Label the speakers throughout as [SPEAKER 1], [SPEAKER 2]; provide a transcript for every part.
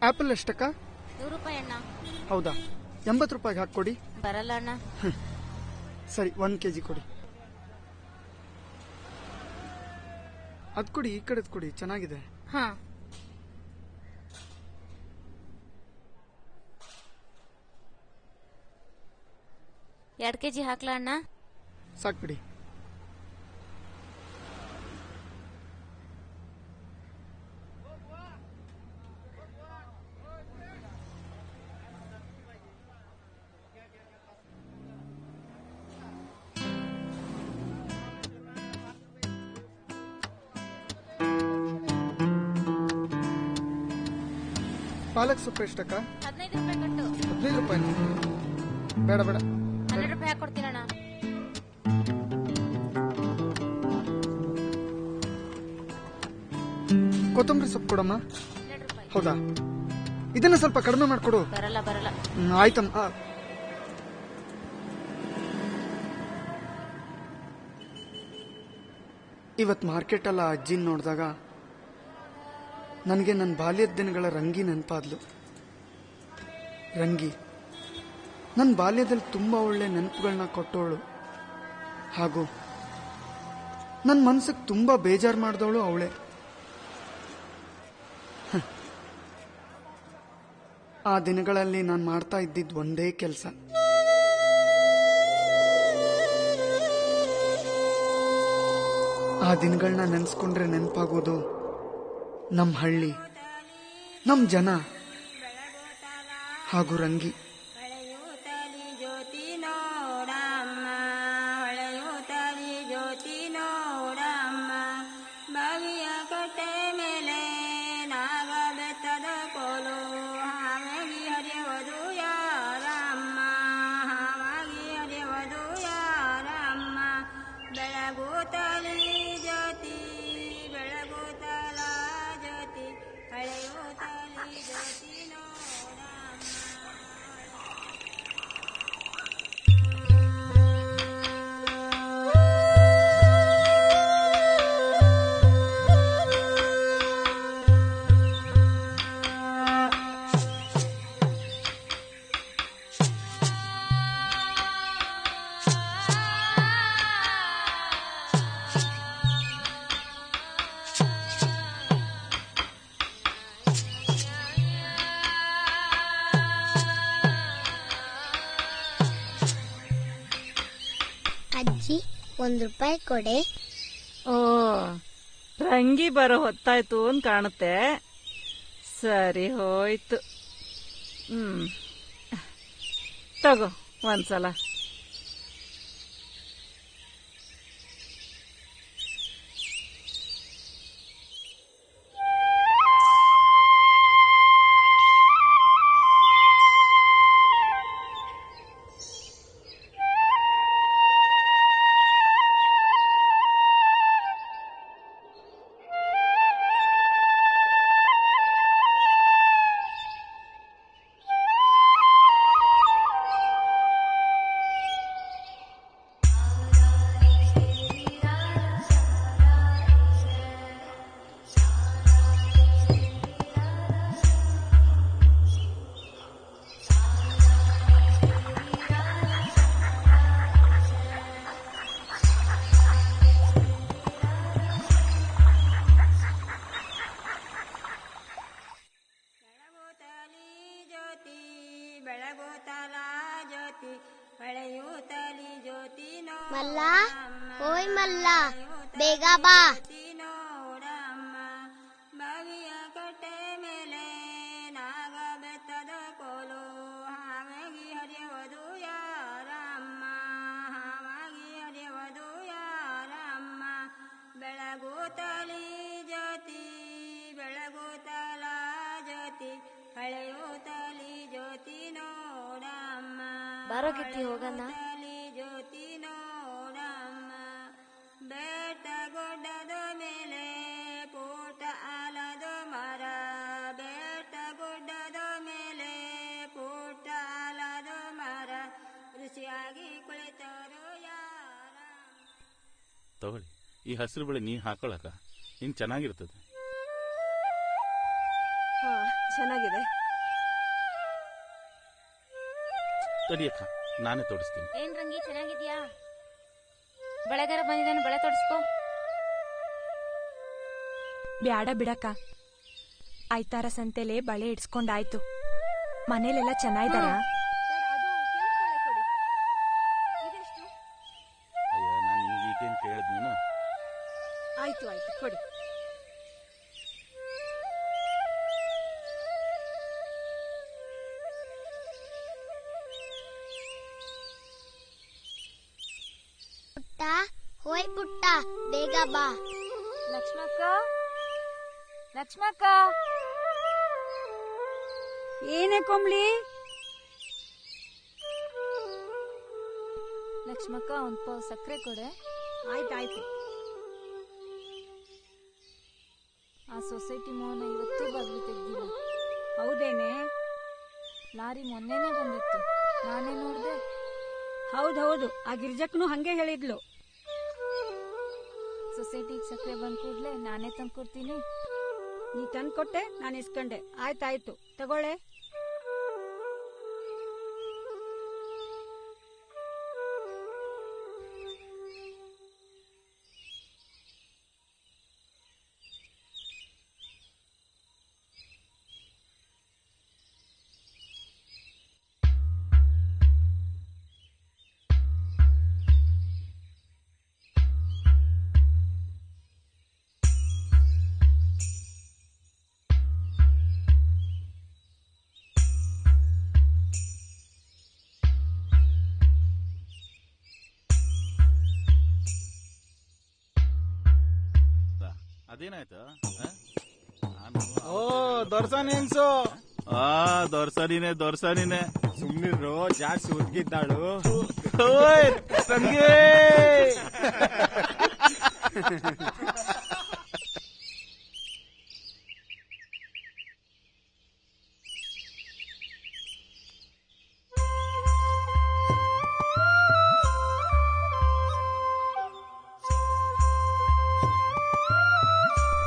[SPEAKER 1] Apple ಎಷ್ಟಕ್ಕ?
[SPEAKER 2] 100 ರೂಪಾಯಿ ಅಣ್ಣ.
[SPEAKER 1] ಹೌದಾ, 80 ರೂಪಾಯಿಗೆ ಹಾಕೊಡಿ.
[SPEAKER 2] ಬರಲ್ಲ ಅಣ್ಣ.
[SPEAKER 1] ಸರಿ, 1 ಕೆಜಿ ಕೊಡಿ. ಅದ್ ಕೊಡಿ, ಈ ಕಡೆದ್ ಕೊಡಿ, ಚೆನ್ನಾಗಿದೆ.
[SPEAKER 2] ಹಾ, ಎರಡು ಕೆಜಿ ಹಾಕ್ಲಾ ಅಣ್ಣ?
[SPEAKER 1] ಸಾಕ್ಬಿಡಿ. ಪಾಲಕ್ ಸೊಪ್ಪು ಎಷ್ಟಕ್ಕ?
[SPEAKER 2] 15 ರೂಪಾಯಿ ಕಟ್ಟು.
[SPEAKER 1] 15 ರೂಪಾಯಿ? ಬೇಡ ಬೇಡ,
[SPEAKER 2] 12 ರೂಪಾಯಿ ಹಾಕೊಡ್ತೀನಣ್ಣ.
[SPEAKER 1] ಕೊತ್ತಂಬರಿ ಸೊಪ್ಪು ಕೊಡಮ್ಮ.
[SPEAKER 2] 12 ರೂಪಾಯಿ.
[SPEAKER 1] ಹೌದಾ, ಇದನ್ನ ಸ್ವಲ್ಪ ಕಡಿಮೆ ಮಾಡ್ಕೊಡು.
[SPEAKER 2] ಬರಲ್ಲ ಬರಲ್ಲ.
[SPEAKER 1] ಆಯ್ತಮ್ಮ. ಇವತ್ ಮಾರ್ಕೆಟ್ ಅಲ್ಲ ಅಜ್ಜಿನ್ ನೋಡಿದಾಗ ನನಗೆ ನನ್ನ ಬಾಲ್ಯದ ದಿನಗಳ ರಂಗಿ ನೆನಪಾದ್ಲು. ರಂಗಿ ನನ್ನ ಬಾಲ್ಯದಲ್ಲಿ ತುಂಬಾ ಒಳ್ಳೆ ನೆನಪುಗಳನ್ನ ಕೊಟ್ಟವಳು, ಹಾಗೂ ನನ್ನ ಮನ್ಸಿಗೆ ತುಂಬಾ ಬೇಜಾರು ಮಾಡಿದವಳು ಅವಳೇ. ಆ ದಿನಗಳಲ್ಲಿ ನಾನು ಮಾಡ್ತಾ ಇದ್ದಿದ್ದು ಒಂದೇ ಕೆಲಸ, ಆ ದಿನಗಳನ್ನ ನೆನೆಸ್ಕೊಂಡ್ರೆ ನೆನಪಾಗೋದು ನಮ್ಮ ಹಳ್ಳಿ, ನಮ್ಮ ಜನ ಹಾಗೂ ರಂಗಿ.
[SPEAKER 3] ಅಜ್ಜಿ, 1 ರೂಪಾಯಿ ಕೊಡೆ.
[SPEAKER 4] ಓ, ರಂಗಿ ಬರೋ ಹೊತ್ತಾಯ್ತು ಅಂತ ಕಾಣುತ್ತೆ. ಸರಿ ಹೋಯ್ತು. ತಗೋ ಒಂದ್ಸಲ.
[SPEAKER 3] ಮಲ್ಲ, ಓಯ್ ಮಲ್ಲ, ಬೇಗ ಬಾ.
[SPEAKER 2] ಬಾರೋ ಗಿಟ್ಟಿ, ಹೋಗಣ.
[SPEAKER 5] ಬೆಟ್ಟಗುಡ್ಡದ ಮೇಲೆ ಪೂಟ ಆಲದ ಮರ, ಬೆಟ್ಟಗುಡ್ಡದ ಮೇಲೆ ಪೂಟ ಆಲದ ಮರ, ರುಚಿಯಾಗಿ ಕುಳಿತರು ಯಾರ.
[SPEAKER 6] ತಗೊಳ್ಳಿ, ಈ ಹಸಿರು ಬೆಳೆ ನೀ ಹಾಕೊಳಕ ಇನ್ ಚೆನ್ನಾಗಿರ್ತದೆ.
[SPEAKER 4] ಚೆನ್ನಾಗಿದೆ.
[SPEAKER 6] ತಡಿಯಕ್ಕ, ನಾನೇ ತೋರಿಸ್ತೀನಿ.
[SPEAKER 2] ಏನ್ ರಂಗಿ ಚೆನ್ನಾಗಿದ್ಯಾ? ಬೆಳೆಗಾರ ಬಂದಿದ್ದಾನೆ, ಬೆಳೆ ತೊಡಸ್ಕೋ.
[SPEAKER 7] ಬ್ಯಾಡ ಬಿಡಕ್ಕ, ಆಯ್ತಾರ ಸಂತೆಲೆ ಬಳೆ ಇಡ್ಸ್ಕೊಂಡಾಯ್ತು. ಮನೇಲೆಲ್ಲ ಚೆನ್ನಾಗಿದಾರ?
[SPEAKER 6] ಅಯ್ಯೋ, ನಾನು ನಿಮ್ಗೆ ಈಗೇನು ಕೇಳಿದ್ನು?
[SPEAKER 4] ಆಯ್ತು ಆಯ್ತು, ಕೊಡಿ.
[SPEAKER 3] ಪುಟ್ಟ, ಹೋಯ್ ಪುಟ್ಟ, ಬೇಗ ಬಾ.
[SPEAKER 2] ಲಕ್ಷ್ಮಕ್ಕ, ಲಕ್ಷ್ಮಕ್ಕ,
[SPEAKER 7] ಏನೇ ಕೊಂಬ್ಳಿ?
[SPEAKER 2] ಲಕ್ಷ್ಮಕ್ಕ, ಒಂದ್ ಪಾವ್ ಸಕ್ಕರೆ ಕೊಡೆ.
[SPEAKER 7] ಆಯ್ತಾಯ್ತು.
[SPEAKER 2] ಆ ಸೊಸೈಟಿ ಮೋಹನ ಇವತ್ತು ಬಾಗಿಲು ತೆಗ್ದಿಲ್ಲ.
[SPEAKER 7] ಹೌದೇನೆ?
[SPEAKER 2] ಲಾರಿ ಮೊನ್ನೆನೆ ಬಂದಿತ್ತು, ನಾನೇ ನೋಡ್ದೆ.
[SPEAKER 7] ಹೌದೌದು, ಆ ಗಿರ್ಜಕ್ಕನು ಹಂಗೆ ಹೇಳಿದ್ಲು.
[SPEAKER 2] ಸೊಸೈಟಿಗೆ ಸಕ್ಕರೆ ಬಂದ್ ಕೂಡ್ಲೆ ನಾನೇ ತಂದ್ಕೊಡ್ತೀನಿ.
[SPEAKER 7] ನೀ ತಂದ್ಕೊಟ್ಟೆ, ನಾನು ಇಸ್ಕೊಂಡೆ. ಆಯ್ತಾಯ್ತು, ತಗೊಳ್ಳೆ.
[SPEAKER 6] ಅದೇನಾಯ್ತು?
[SPEAKER 1] ಓ, ದೊರ್ಸಾನಿ ಹೆಂಗ್ಸು.
[SPEAKER 6] ದೊರ್ಸಾನಿನೇ.
[SPEAKER 1] ಸುಮ್ನಿರು, ಜಾಸ್ತಿ ಉದ್ಗಿದ್ದಾಳು.
[SPEAKER 6] ತಂಗಿ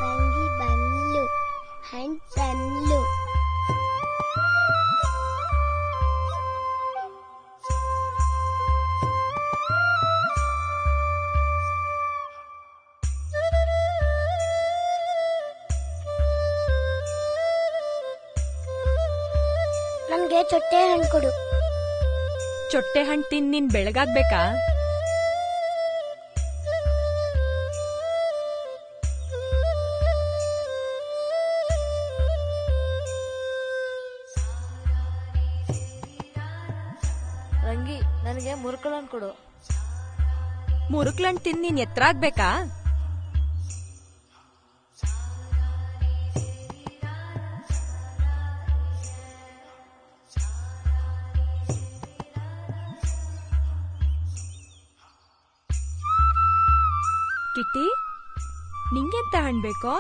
[SPEAKER 3] ರಂಗಿ ಬನ್ಲು, ಹಣ್ ತನ್ಲು. ನನ್ಗೆ ಚೊಟ್ಟೆ ಹಣ್ಣು ಕೊಡು.
[SPEAKER 7] ಚೊಟ್ಟೆ ಹಣ್ಣು ತಿಂದು ನೀನ್ ಬೆಳಗಾಗ್ಬೇಕಾ?
[SPEAKER 2] ರಂಗಿ, ನನಗೆ ಮುರುಕುಳನ್ ಕೊಡು.
[SPEAKER 7] ಮುರುಕ್ಲಣ್ಣು ತಿಂದು ನೀನ್ ಎತ್ತರಾಗ್ಬೇಕಾ? ಕಿಟ್ಟಿ, ನಿಂಗೆಂತ ಹಣ್ಣು ಬೇಕೋ?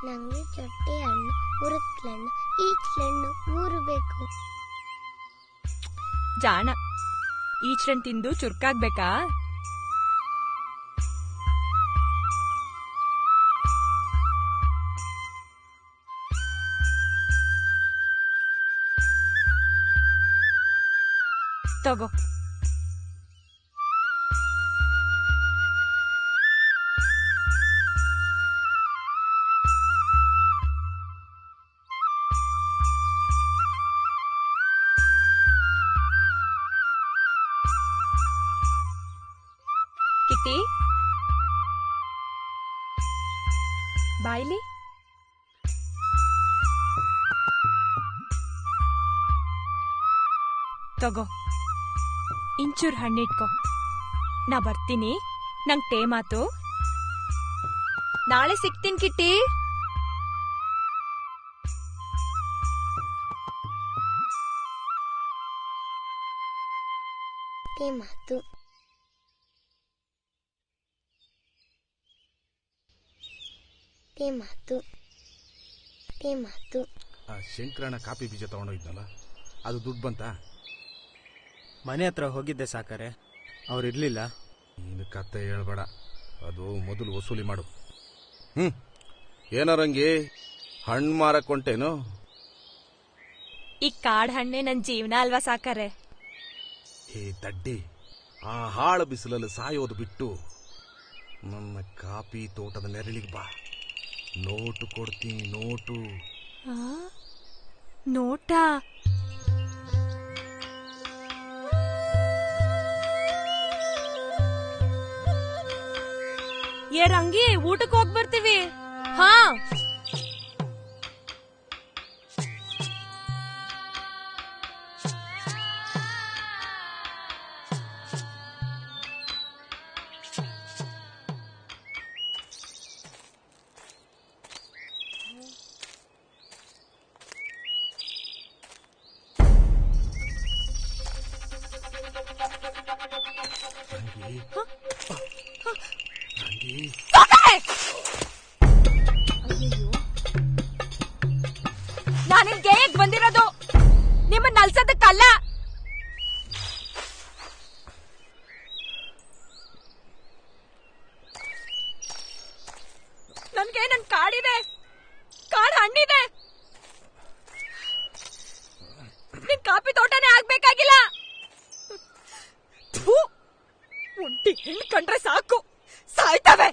[SPEAKER 3] ನಂಗೆ ಚೊಟ್ಟೆ ಹಣ್ಣು, ಮುರುಕ್ಲಣ್ಣು, ಈಚ್ಲಣ್ಣು 3 ಬೇಕು.
[SPEAKER 7] ಜಾಣ, ಈಚರಣ್ ತಿಂದು ಚುರ್ಕಾಗ್ಬೇಕಾ? ತಗೋ. ಕಿಟ್ಟಿ, ಬಾಯ್ಲಿ. ತಗೋ, ಇಂಚೂರ್ ಹಣ್ಣಿಟ್ಕೋ. ನಾ ಬರ್ತೀನಿ, ನಂಗ್ ಟೇಮಾತು. ನಾಳೆ ಸಿಗ್ತೀನಿ ಕಿಟ್ಟಿ.
[SPEAKER 3] ಮಾತು ಮಾತು ಮಾತು.
[SPEAKER 8] ಆ ಶಂಕರಣ್ಣ ಕಾಫಿ ಬೀಜ ತಗೊಂಡೋಗಿದ್ನಲ್ಲ, ಅದು ದುಡ್ಡು ಬಂತ?
[SPEAKER 1] ಮನೆ ಹತ್ರ ಹೋಗಿದ್ದೆ ಸಾಕಾರೆ, ಅವ್ರಿರ್ಲಿಲ್ಲ.
[SPEAKER 8] ನೀನು ಕತೆ ಹೇಳ್ಬೇಡ, ಅದು ಮೊದಲು ವಸೂಲಿ ಮಾಡು. ಏನಾರಂಗಿ ಹಣ್ಣು ಮಾರಕ್ ಹೊಂಟೇನು?
[SPEAKER 2] ಈ ಕಾಡ್ ಹಣ್ಣೆ ನನ್ ಜೀವನ ಅಲ್ವಾ ಸಾಕಾರೆ.
[SPEAKER 8] ಹೇ ದಡ್ಡಿ, ಆ ಹಾಳು ಬಿಸಿಲಲ್ಲಿ ಸಾಯೋದು ಬಿಟ್ಟು ನನ್ನ ಕಾಫಿ ತೋಟದ ನೆರಳಿಗೆ ಬಾ. ನೋಟು ಕೊಡ್ತೀನಿ, ನೋಟು.
[SPEAKER 2] ನೋಟಾ? ಏ ರಂಗಿ, ಊಟಕ್ಕೆ ಹೋಗ್ ಬರ್ತೀವಿ. ಹಾ, ನಾನಿನ್ ಗೇಯಕ್ ಬಂದಿರೋದು ನಿಮ್ಮನ್ನ ನಲ್ಸೋದಕ್ಕಲ್ಲ. ನನ್ಗೆ ನನ್ ಕಾಡಿದೆ, ಕಾಡ್ ಹಣ್ಣಿದೆ. ನಿನ್ ಕಾಫಿ ತೋಟನೇ ಆಗ್ಬೇಕಾಗಿಲ್ಲ. ಒಂಟಿ ಹೆಣ್ಣು ಕಂಡ್ರೆ ಸಾಕು, ಸಾಯ್ತವೆ.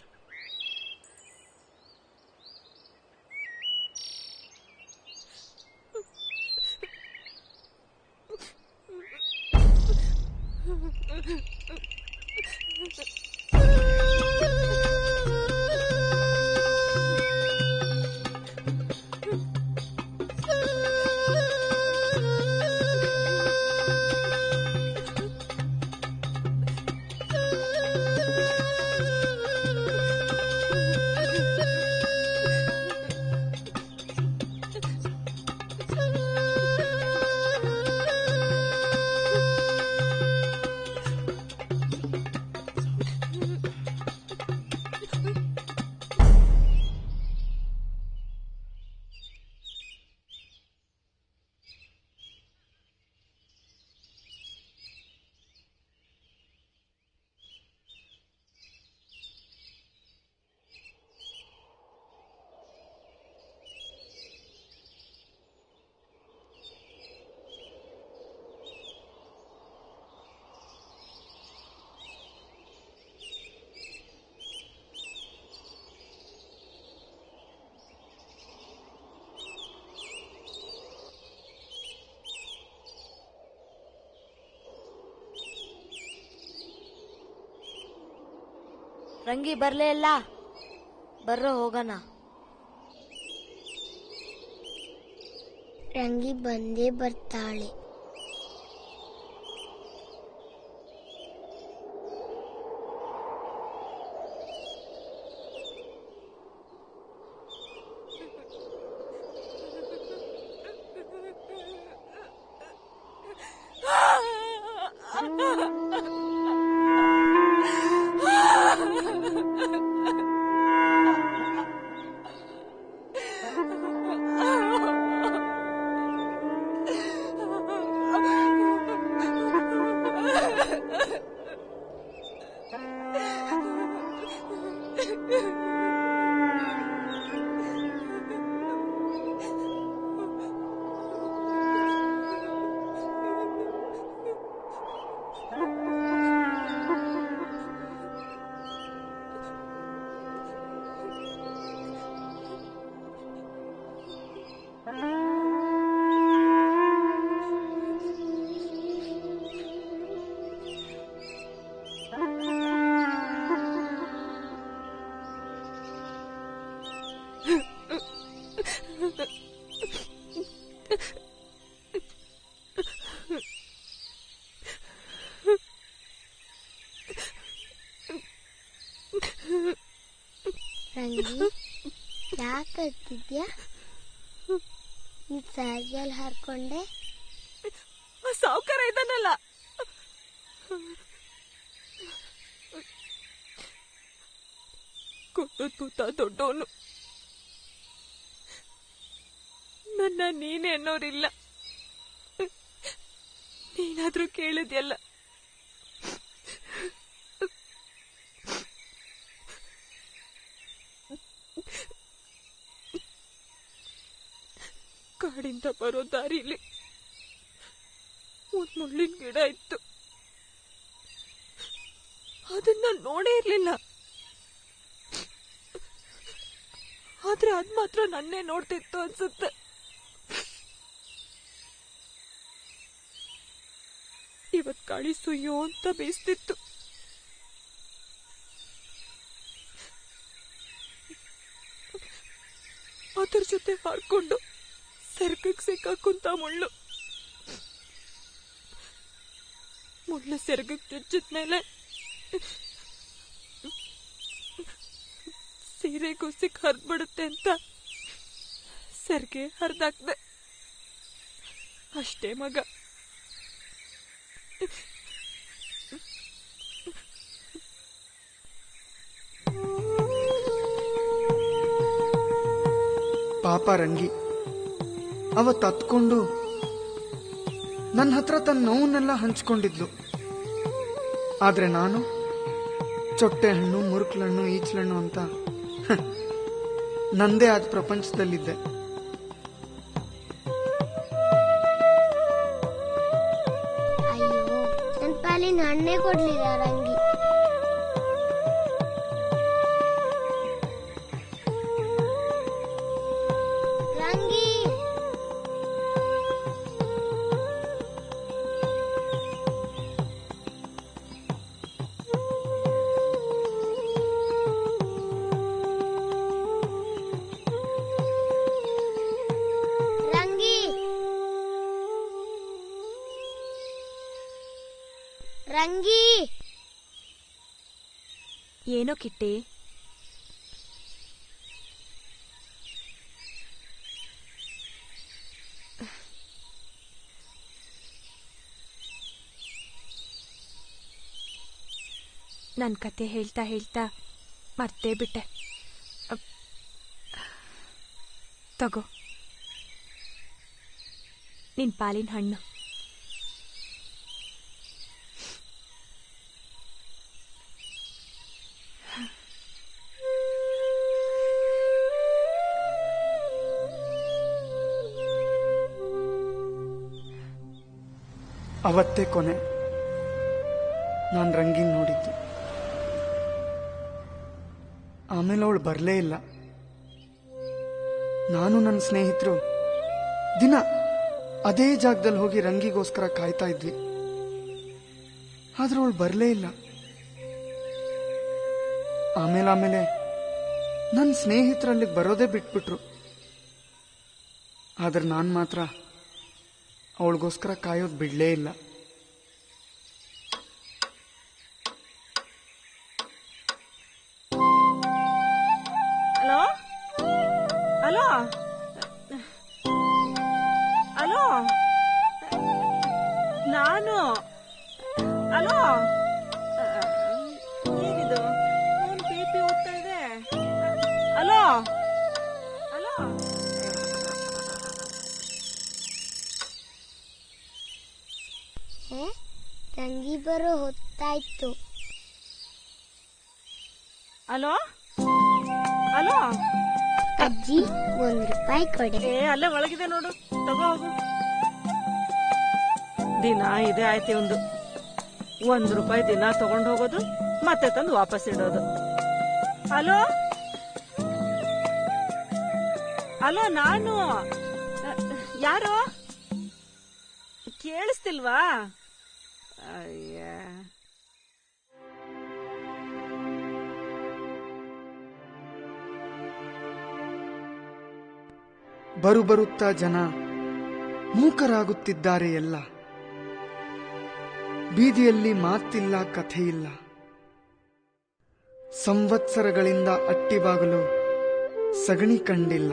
[SPEAKER 2] ರಂಗಿ ಬರ್ಲೇ ಇಲ್ಲ. ಬರ್ರೋ ಹೋಗೋಣ.
[SPEAKER 3] ರಂಗಿ ಬಂದೇ ಬರ್ತಾಳೆ. ರಂಗಿ, ಯಾಕೆ ಅಳ್ತಿದ್ಯಾ? ನೀ ಸಾರಿಗೆಲ್ಲ ಹಾರ್ಕೊಂಡೆ.
[SPEAKER 2] ಸಾವುಕಾರ ಇದ್ದಾನಲ್ಲ, ಕೊಟ್ಟೂತ ದೊಡ್ಡವನು. ನನ್ನ ನೀನೇ ಅನ್ನೋರಿಲ್ಲ. ನೀನಾದ್ರೂ ಕೇಳಿದ್ಯಲ್ಲ. ಕಾಡಿಂದ ಬರೋ ದಾರಿಲಿ
[SPEAKER 9] ಒಂದು ಮುಳ್ಳಿನ ಗಿಡ ಇತ್ತು. ಅದನ್ನ ನೋಡೇ ಇರ್ಲಿಲ್ಲ. ಆದ್ರೆ ಅದ್ ಮಾತ್ರ ನನ್ನೇ ನೋಡ್ತಿತ್ತು ಅನ್ಸುತ್ತೆ. ಇವತ್ ಗಾಳಿ ಸುಯ್ಯೋ ಅಂತ ಬೇಯಿಸ್ತಿತ್ತು. ಅದ್ರ ಜೊತೆ ಹಾಡ್ಕೊಂಡು ಸೆರಗಕ್ಕೆ ಸಿಕ್ಕಾಕುಂತ ಮುಳ್ಳು ಸೆರಗಕ್ಕೆ ಚುಚ್ಚಿದ್ಮೇಲೆ ಸೀರೆ ಗುಸಿಕ್ ಹರಿದ್ಬಿಡುತ್ತೆ ಅಂತ ಸೆರಗೆ ಹರಿದಾಕ್ದೆ. ಅಷ್ಟೇ ಮಗ.
[SPEAKER 1] ಪಾಪ ರಂಗಿ ಅವತ್ತು ಹತ್ಕೊಂಡು ನನ್ನ ಹತ್ರ ತನ್ನ ನೋವನ್ನೆಲ್ಲ ಹಂಚ್ಕೊಂಡಿದ್ಲು. ಆದ್ರೆ ನಾನು ಚೊಟ್ಟೆ ಹಣ್ಣು, ಮುರುಕ್ಲಣ್ಣು, ಈಚ್ಲಣ್ಣು ಅಂತ ನಂದೇ ಆದ ಪ್ರಪಂಚದಲ್ಲಿದ್ದೆ.
[SPEAKER 3] ಅಯ್ಯೋ, ನನ್ನ ಪಾಲಿನ ಹಣ್ಣೇ ಕೊಡ್ಲಿಲ್ಲ ರಂಗಿ. ರಂಗಿ, ರಂಗಿ, ರಂಗಿ.
[SPEAKER 9] ಏನೋ ಕಿಟ್ಟಿ? ನನ್ ಕತೆ ಹೇಳ್ತಾ ಹೇಳ್ತಾ ಮರ್ತೇ ಬಿಟ್ಟೆ. ತಗೋ ನಿನ್ ಪಾಲಿನ ಹಣ್ಣು.
[SPEAKER 1] ಅವತ್ತೇ ಕೊನೆ ನಾನು ರಂಗಿನ್ ನೋಡಿದ್ದು. ಆಮೇಲೆ ಅವಳು ಬರಲೇ ಇಲ್ಲ. ನಾನು ನನ್ನ ಸ್ನೇಹಿತರು ದಿನ ಅದೇ ಜಾಗದಲ್ಲಿ ಹೋಗಿ ರಂಗಿಗೋಸ್ಕರ ಕಾಯ್ತಾ ಇದ್ವಿ. ಆದ್ರೆ ಅವಳು ಬರಲೇ ಇಲ್ಲ. ಆಮೇಲೆ ನನ್ನ ಸ್ನೇಹಿತರಲ್ಲಿ ಬರೋದೇ ಬಿಟ್ಬಿಟ್ರು. ಆದ್ರೆ ನಾನು ಮಾತ್ರ ಅವಳಿಗೋಸ್ಕರ ಕಾಯೋದು ಬಿಡ್ಲೇ ಇಲ್ಲ.
[SPEAKER 4] ಹಲೋ ಹಲೋ ಹಲೋ, ನಾನು ಹಲೋ. ಏನಿದು ಫೋನ್ ಪಿ ಹೋಗ್ತಾ ಇದೆ? Hello hello.
[SPEAKER 3] ರಂಗಿ ಬರೋ ಹೊತ್ತಾಯ್ತು.
[SPEAKER 4] Hello hello.
[SPEAKER 3] ಅಜ್ಜಿ, 1 ರೂಪಾಯಿ ಕೊಡೆ.
[SPEAKER 4] ಅಲ್ಲೇ ಒಳಗಿದೆ ನೋಡು, ತಗೋ ಹೋಗು. ದಿನ ಇದೇ ಆಯ್ತು ಒಂದು 1 ರೂಪಾಯಿ ದಿನ ತಗೊಂಡು ಹೋಗೋದು, ಮತ್ತೆ ತಂದು ವಾಪಸ್ ಇಡೋದು. ಹಲೋ ಹಲೋ, ನಾನು ಯಾರು ಕೇಳಿಸ್ತಿಲ್ವಾ? ಅಯ್ಯ,
[SPEAKER 1] ಬರುತ್ತಾ ಜನ ಮೂಕರಾಗುತ್ತಿದ್ದಾರೆ ಎಲ್ಲ. ಬೀದಿಯಲ್ಲಿ ಮಾತಿಲ್ಲ, ಕಥೆಯಿಲ್ಲ. ಸಂವತ್ಸರಗಳಿಂದ ಅಟ್ಟಿಬಾಗಲು ಸಗಣಿ ಕಂಡಿಲ್ಲ.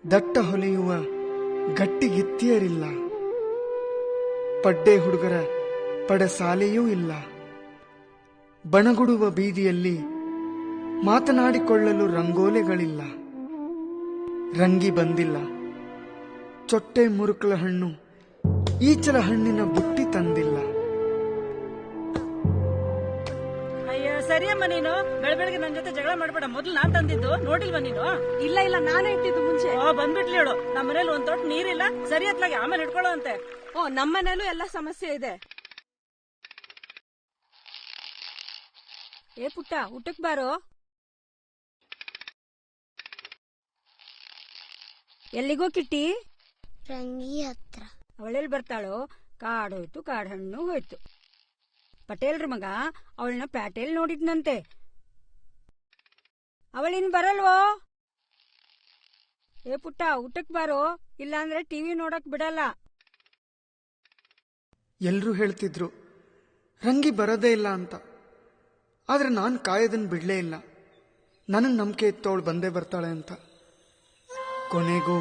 [SPEAKER 1] ದಟ್ಟ ಹೊಲೆಯುವ ಗಟ್ಟಿಗಿತ್ತಿಯರಿಲ್ಲ. ಪಡ್ಡೆ ಹುಡುಗರ ಪಡಸಾಲೆಯೂ ಇಲ್ಲ. ಬಣಗುಡುವ ಬೀದಿಯಲ್ಲಿ ಮಾತನಾಡಿಕೊಳ್ಳಲು ರಂಗೋಲೆಗಳಿಲ್ಲ. ರಂಗಿ ಬಂದಿಲ್ಲ. ಚೊಟ್ಟೆ ಮುರುಕಲ ಹಣ್ಣು, ಈಚಲ ಹಣ್ಣಿನ ಬುಟ್ಟಿ ತಂದಿಲ್ಲ.
[SPEAKER 4] ಅಯ್ಯ ಸರಿಯಮ್ಮ ನೀನು ಬೆಳಗ್ಗೆ ನನ್ ಜೊತೆ ಜಗಳ ಮಾಡ್ಬೇಡ. ಮೊದ್ಲು ನಾನ್ ತಂದಿದ್ದು ನೋಡಿಲ್ವಾ ನೀನು?
[SPEAKER 7] ಇಲ್ಲ ಇಲ್ಲ ನಾನೇ ಇಟ್ಟಿದ್ದು ಮುಂಚೆ.
[SPEAKER 4] ಬಂದ್ಬಿಟ್ಲಿ ಹೇಳು. ನಮ್ಮ ಮನೇಲಿ ಒಂದ್ ತೊಟ್ಟು ನೀರಿಲ್ಲ, ಸರಿ ಅತ್ಲಾಗೆ ಆಮೇಲೆ ಇಟ್ಕೊಳ್ಳೋ ಅಂತೆ.
[SPEAKER 7] ನಮ್ಮನೇಲೂ ಎಲ್ಲ ಸಮಸ್ಯೆ ಇದೆ. ಏ ಪುಟ್ಟ, ಊಟಕ್ ಬಾರೋ. ಎಲ್ಲಿಗೋ ಕಿಟ್ಟಿ?
[SPEAKER 3] ರಂಗಿ ಹತ್ರ.
[SPEAKER 7] ಅವಳೆಲ್ಲಿ ಬರ್ತಾಳೋ? ಕಾಡೋಯ್ತು, ಕಾಡ್ ಹಣ್ಣು ಹೋಯ್ತು. ಪಟೇಲ್ರ ಮಗ ಅವಳನ್ನ ಪ್ಯಾಟೇಲ್ ನೋಡಿದ್ನಂತೆ. ಅವಳಿನ್ ಬರಲ್ವೋ? ಏ ಪುಟ್ಟ, ಊಟಕ್ ಬಾರೋ, ಇಲ್ಲಾಂದ್ರೆ ಟಿವಿ ನೋಡಕ್ ಬಿಡಲ್ಲ.
[SPEAKER 1] ಎಲ್ರೂ ಹೇಳ್ತಿದ್ರು ರಂಗಿ ಬರೋದೇ ಇಲ್ಲ ಅಂತ. ಆದ್ರೆ ನಾನು ಕಾಯೋದನ್ನ ಬಿಡ್ಲೇ ಇಲ್ಲ. ನನಗ್ ನಂಬಿಕೆ ಇತ್ತು ಅವಳು ಬಂದೇ ಬರ್ತಾಳೆ ಅಂತ. ಕೊನೆಗೂ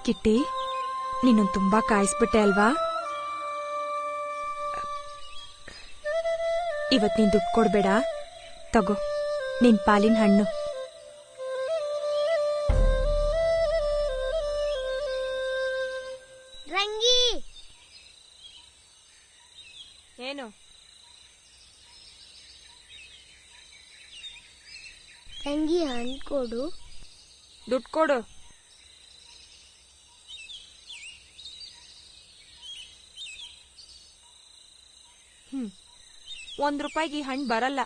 [SPEAKER 9] ಕಿಟ್ಟಿ, ನೀನು ತುಂಬಾ ಕಾಯಿಸ್ಬಿಟ್ಟೆ ಅಲ್ವಾ? ಇವತ್ ನೀನ್ ದುಡ್ಡು ಕೊಡ್ಬೇಡ, ತಗೋ ನಿನ್ ಪಾಲಿನ ಹಣ್ಣು.
[SPEAKER 3] ರಂಗಿ,
[SPEAKER 9] ಏನು?
[SPEAKER 3] ರಂಗಿ ಹಣ್ಣು ಕೊಡು.
[SPEAKER 9] ದುಡ್ಡು ಕೊಡು. ₹1 ಹಣ್ಣು ಬರಲ್ಲ.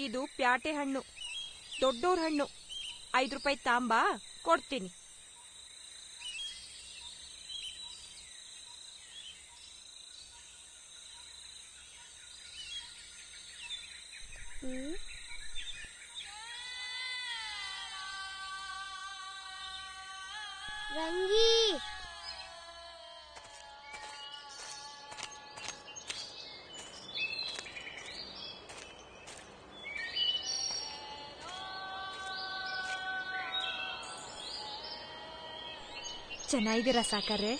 [SPEAKER 9] ಇದು ಪ್ಯಾಟೆ ಹಣ್ಣು, ದೊಡ್ಡೋರ್ ಹಣ್ಣು. ₹5 ತಾಂಬಾ, ಕೊಡ್ತೀನಿ.
[SPEAKER 3] ರಂಗಿ,
[SPEAKER 9] ಚೆನ್ನಾಗಿದ್ದೀರಾ ಸಾಕಾರೆ?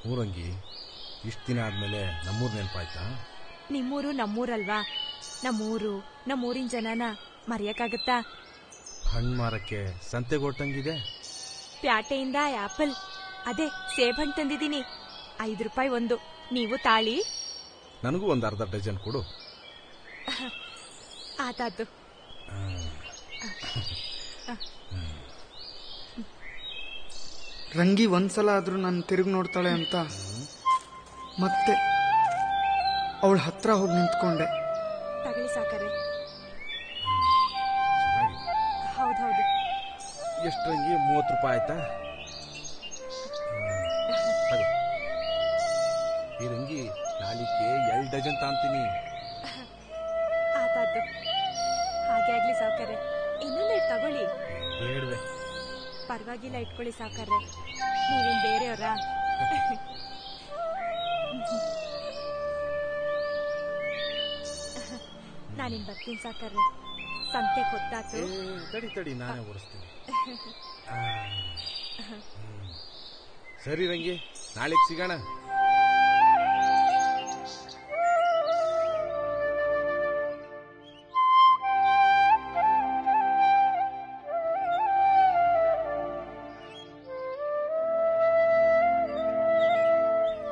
[SPEAKER 8] ಊರಂಗಿ, ಇಷ್ಟು ದಿನ ಆದ್ಮೇಲೆ ನಮ್ಮೂರ್ ನೆನಪಾಯ್ತಾ?
[SPEAKER 9] ನಿಮ್ಮೂರು ನಮ್ಮೂರಲ್ವಾ? ನಮ್ಮೂರಿನ ಜನನ ಮರೆಯಕ್ಕಾಗತ್ತಾ?
[SPEAKER 8] ಹಣ್ಣು ಮಾರಕ್ಕೆ ಸಂತೆಗೊಟ್ಟಂಗಿದೆ.
[SPEAKER 9] ಪ್ಯಾಟೆಯಿಂದ ಆಪಲ್, ಅದೇ ಸೇಬ್ ಹಣ್ಣು ತಂದಿದ್ದೀನಿ. ₹5 ಒಂದು. ನೀವು ತಾಳಿ.
[SPEAKER 8] ನನಗೂ ಒಂದು ಅರ್ಧ ಡಜನ್ ಕೊಡು.
[SPEAKER 9] ಆತಾತು.
[SPEAKER 1] ರಂಗಿ ಒಂದ್ಸಲ ಆದ್ರೂ ನಾನು ತಿರುಗಿ ನೋಡ್ತಾಳೆ ಅಂತ ಮತ್ತೆ ಅವಳ ಹತ್ರ ಹೋಗಿ ನಿಂತ್ಕೊಂಡೆ.
[SPEAKER 9] ತಗಲಿ ಸಾಕಾರೆ.
[SPEAKER 8] ಚೆನ್ನಾಗಿದೆ.
[SPEAKER 9] ಹೌದೌದು.
[SPEAKER 8] ಎಷ್ಟು ರಂಗಿ? ₹30 ಆಯ್ತಾ? ಈ ರಂಗಿ ನಾಳಿಕೆ 2 ಡಜನ್ ತಾಂತೀನಿ.
[SPEAKER 9] ಆತಾತು. ಹಾಗೆ ಆಗ್ಲಿ ಸಾಕಾರೆ. ಇನ್ನೊಂದು ತಗೊಳ್ಳಿ.
[SPEAKER 8] ಬೇಡವೆ.
[SPEAKER 9] ಪರವಾಗಿಲ್ಲ, ಇಟ್ಕೊಳ್ಳಿ ಸಾಕಾರೆ. ನೀವೇನ್ ಬೇರೆಯವರಾ? ನಾನಿನ್ ಬರ್ತೀನಿ ಸಾಕಾರೆ. ಸಂತೆ ಗೊತ್ತಾತು.
[SPEAKER 8] ತಡಿ ನಾನೇ ಓಡಿಸ್ತೀನಿ. ಸರಿ ರಂಗಿ, ನಾಳೆಗೆ ಸಿಗೋಣ.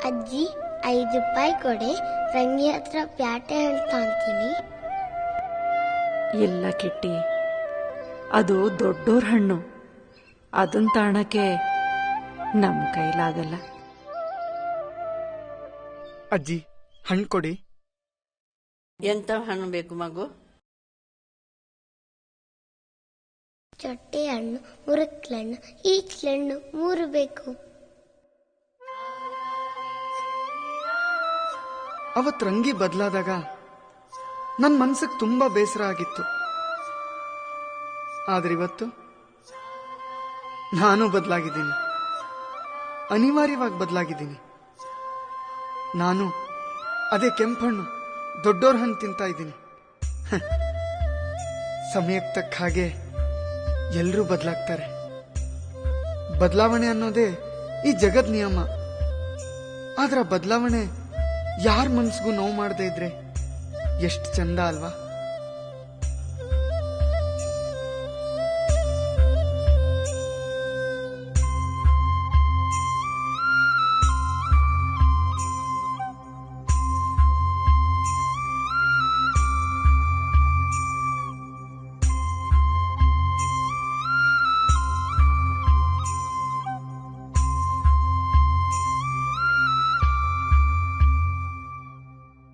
[SPEAKER 3] ಅಜ್ಜಿ, ₹5 ಕೊಡೆ. ರಂಗಿ ಹತ್ರ ಪ್ಯಾಟೆ ಹಣ್ಣು ತಾಂತೀನಿ.
[SPEAKER 4] ಇಲ್ಲ ಕಿಟ್ಟಿ, ಅದು ದೊಡ್ಡೋರ್ ಹಣ್ಣು. ಅದನ್ ತಾಣಕ್ಕೆ ನಮ್ ಕೈಲಾಗಲ್ಲ.
[SPEAKER 1] ಅಜ್ಜಿ, ಹಣ್ಣು ಕೊಡಿ.
[SPEAKER 10] ಎಂತ ಹಣ್ಣು ಬೇಕು ಮಗು?
[SPEAKER 3] ಚೊಟ್ಟೆ ಹಣ್ಣು, ಮುರುಕ್ಲಣ್ಣು, ಈಚ್ಲಣ್ಣು 3 ಬೇಕು.
[SPEAKER 1] ಅವತ್ ರಂಗಿ ಬದಲಾದಾಗ ನನ್ನ ಮನ್ಸಿಗೆ ತುಂಬಾ ಬೇಸರ ಆಗಿತ್ತು. ಆದ್ರಿವತ್ತು ನಾನು ಬದಲಾಗಿದ್ದೀನಿ, ಅನಿವಾರ್ಯವಾಗಿ ಬದಲಾಗಿದ್ದೀನಿ. ನಾನು ಅದೇ ಕೆಂಪಣ್ಣು, ದೊಡ್ಡೋರ್ ಹಣ್ಣು ತಿಂತಾ ಇದ್ದೀನಿ. ಸಮಯಕ್ಕೆ ತಕ್ಕ ಹಾಗೆ ಎಲ್ಲರೂ ಬದಲಾಗ್ತಾರೆ. ಬದಲಾವಣೆ ಅನ್ನೋದೇ ಈ ಜಗದ್ ನಿಯಮ. ಆದ್ರ ಬದಲಾವಣೆ ಯಾರ ಮನ್ಸಿಗೂ ನೋವು ಮಾಡದೇ ಇದ್ರೆ ಎಷ್ಟು ಚಂದ ಅಲ್ವಾ?